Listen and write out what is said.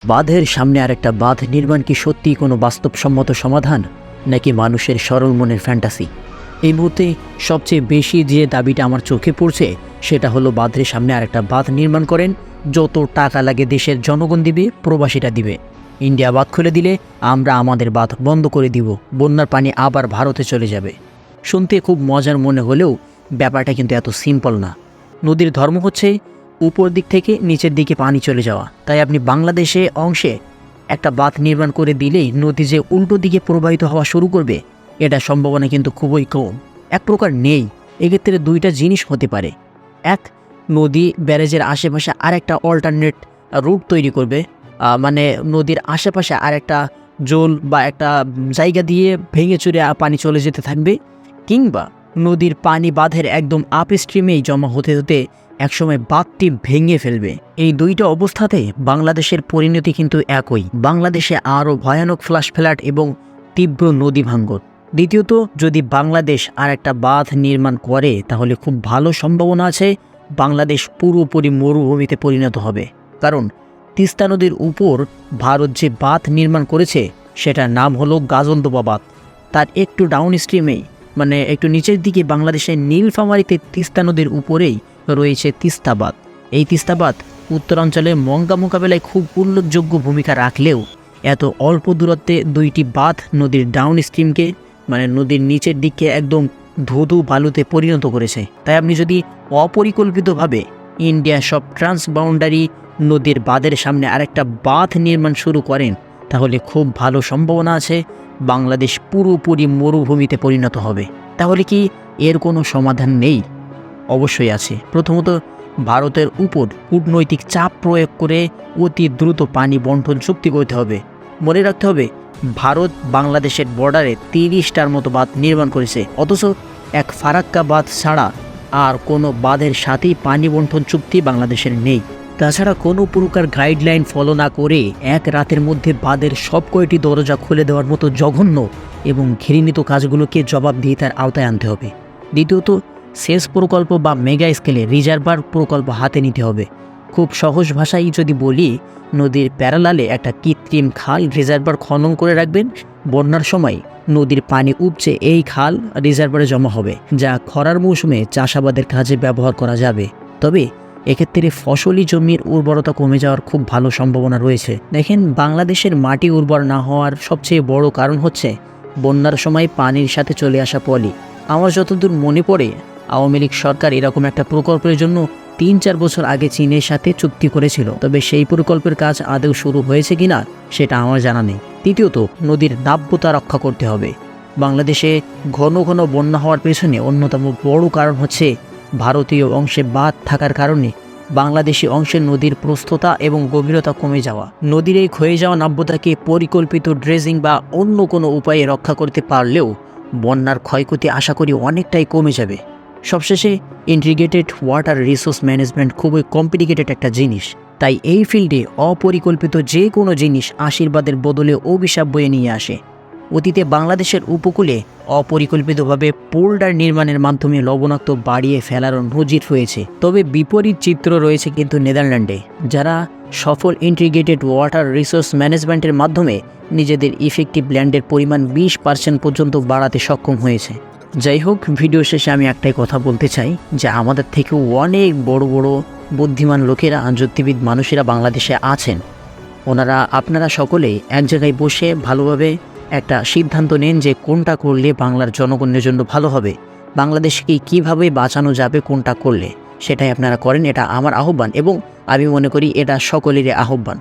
বাঁধের সামনে আরেকটা বাঁধ নির্মাণ কি সত্যিই কোনো বাস্তবসম্মত সমাধান, নাকি মানুষের সরল মনের ফ্যান্টাসি? এই মুহূর্তে সবচেয়ে বেশি যে দাবিটা আমার চোখে পড়ছে সেটা হলো বাঁধের সামনে আরেকটা বাঁধ নির্মাণ করেন, যত টাকা লাগে দেশের জনগণ দিবে, প্রবাসীরা দিবে। ইন্ডিয়া বাঁধ খুলে দিলে আমরা আমাদের বাঁধ বন্ধ করে দিব, বন্যার পানি আবার ভারতে চলে যাবে। শুনতে খুব মজার মনে হলেও ব্যাপারটা কিন্তু এত সিম্পল না। নদীর ধর্ম হচ্ছে উপর দিক থেকে নিচের দিকে পানি চলে যাওয়া। তাই আপনি বাংলাদেশে অংশে একটা বাঁধ নির্মাণ করে দিলেই নদী যে উল্টো দিকে প্রবাহিত হওয়া শুরু করবে, এটা সম্ভাবনা কিন্তু খুবই কম, এক প্রকার নেই। এক্ষেত্রে দুইটা জিনিস হতে পারে। এক, নদী ব্যারেজের আশেপাশে আরেকটা অল্টারনেট রুট তৈরি করবে, মানে নদীর আশেপাশে আরেকটা জোল বা একটা জায়গা দিয়ে ভেঙে চুরে পানি চলে যেতে থাকবে, কিংবা নদীর পানি বাঁধের একদম আপ স্ট্রিমেই জমা হতে হতে একসময় বাঁধটি ভেঙে ফেলবে। এই দুইটা অবস্থাতে বাংলাদেশের পরিণতি কিন্তু একই। বাংলাদেশে আরও ভয়ানক ফ্লাশ ফ্ল্যাট এবং তীব্র নদী ভাঙ্গন। দ্বিতীয়ত, যদি বাংলাদেশ আর একটা বাঁধ নির্মাণ করে তাহলে খুব ভালো সম্ভাবনা আছে বাংলাদেশ পুরোপুরি মরুভূমিতে পরিণত হবে। কারণ তিস্তা নদীর উপর ভারত যে বাঁধ নির্মাণ করেছে সেটার নাম হলো গাজলদোবা বাঁধ। তার একটু ডাউন স্ট্রিমেই, মানে একটু নিচের দিকে বাংলাদেশের নীলফামারীতে তিস্তা নদীর উপরেই রয়েছে তিস্তা বাঁধ। এই তিস্তা বাঁধ উত্তরাঞ্চলে মঙ্গা মোকাবেলায় খুব উল্লেখযোগ্য ভূমিকা রাখলেও এত অল্প দূরত্বে দুইটি বাঁধ নদীর ডাউন স্ট্রিমকে, মানে নদীর নিচের দিকে একদম ধুধু বালুতে পরিণত করেছে। তাই আপনি যদি অপরিকল্পিতভাবে ইন্ডিয়া সব ট্রান্সবাউন্ডারি নদীর বাঁধের সামনে আরেকটা বাঁধ নির্মাণ শুরু করেন তাহলে খুব ভালো সম্ভাবনা আছে বাংলাদেশ পুরোপুরি মরুভূমিতে পরিণত হবে। তাহলে কি এর কোনো সমাধান নেই? অবশ্যই আছে। প্রথমত, ভারতের উপর কূটনৈতিক চাপ প্রয়োগ করে অতি দ্রুত পানি বন্টন চুক্তি করতে হবে। মনে রাখতে হবে, ভারত বাংলাদেশের বর্ডারে 30টার মতো বাঁধ নির্মাণ করেছে, অথচ এক ফারাক্কা বাঁধ ছাড়া আর কোনো বাঁধের সাথেই পানি বন্টন চুক্তি বাংলাদেশের নেই। তাছাড়া কোনো প্রকার গাইডলাইন ফলো না করে এক রাতের মধ্যে বাঁধের সব কয়টি দরজা খুলে দেওয়ার মতো জঘন্য এবং ঘৃণিত কাজগুলোকে জবাবদিহিতার আওতায় আনতে হবে। দ্বিতীয়ত, সেচ প্রকল্প বা মেগা স্কেলে রিজার্ভার প্রকল্প হাতে নিতে হবে। খুব সহজ ভাষায় যদি বলি, নদীর প্যারালালে একটা কৃত্রিম খাল রিজার্ভার খনন করে রাখবেন। বন্যার সময় নদীর পানি উপচে এই খাল রিজার্ভারে জমা হবে, যা খরার মৌসুমে চাষাবাদের কাজে ব্যবহার করা যাবে। তবে এক্ষেত্রে ফসলি জমির উর্বরতা কমে যাওয়ার খুব ভালো সম্ভাবনা রয়েছে। দেখেন, বাংলাদেশের মাটি উর্বর না হওয়ার সবচেয়ে বড় কারণ হচ্ছে বন্যার সময় পানির সাথে চলে আসা পলি। আমার যতদূর মনে পড়ে, আওয়ামী লীগ সরকার এরকম একটা প্রকল্পের জন্য 3-4 বছর আগে চীনের সাথে চুক্তি করেছিল। তবে সেই প্রকল্পের কাজ আদৌ শুরু হয়েছে কিনা সেটা আমার জানা নেই। তৃতীয়ত, নদীর নাব্যতা রক্ষা করতে হবে। বাংলাদেশে ঘন ঘন বন্যা হওয়ার পেছনে অন্যতম বড় কারণ হচ্ছে ভারতীয় অংশে বাঁধ থাকার কারণে বাংলাদেশি অংশের নদীর প্রস্থতা এবং গভীরতা কমে যাওয়া। নদীর এই ক্ষয়ে যাওয়া নাব্যতাকে পরিকল্পিত ড্রেজিং বা অন্য কোনো উপায়ে রক্ষা করতে পারলেও বন্যার ক্ষয়ক্ষতি আশা করি অনেকটাই কমে যাবে। সবশেষে, ইন্টিগ্রেটেড ওয়াটার রিসোর্স ম্যানেজমেন্ট খুবই কমপ্লিকেটেড একটা জিনিস। তাই এই ফিল্ডে অপরিকল্পিত যে কোনো জিনিস আশীর্বাদের বদলে অভিশাপ বয়ে নিয়ে আসে। অতীতে বাংলাদেশের উপকূলে অপরিকল্পিতভাবে পোল্ডার নির্মাণের মাধ্যমে লবণাক্ত বাড়িয়ে ফেলার নজির রয়েছে। তবে বিপরীত চিত্র রয়েছে কিন্তু নেদারল্যান্ডে, যারা সফল ইন্টিগ্রেটেড ওয়াটার রিসোর্স ম্যানেজমেন্টের মাধ্যমে নিজেদের ইফেক্টিভ ল্যান্ডের পরিমাণ 20% পর্যন্ত বাড়াতে সক্ষম হয়েছে। যাই হোক, ভিডিও শেষে আমি একটাই কথা বলতে চাই যে আমাদের থেকেও অনেক বড় বড় বুদ্ধিমান লোকেরা, জ্যোতির্বিদ মানুষেরা বাংলাদেশে আছেন। আপনারা সকলেই এক জায়গায় বসে ভালোভাবে একটা সিদ্ধান্ত নেন যে কোনটা করলে বাংলার জনগণের জন্য ভালো হবে, বাংলাদেশকে কীভাবে বাঁচানো যাবে, কোনটা করলে সেটাই আপনারা করেন। এটা আমার আহ্বান এবং আমি মনে করি এটা সকলেরই আহ্বান।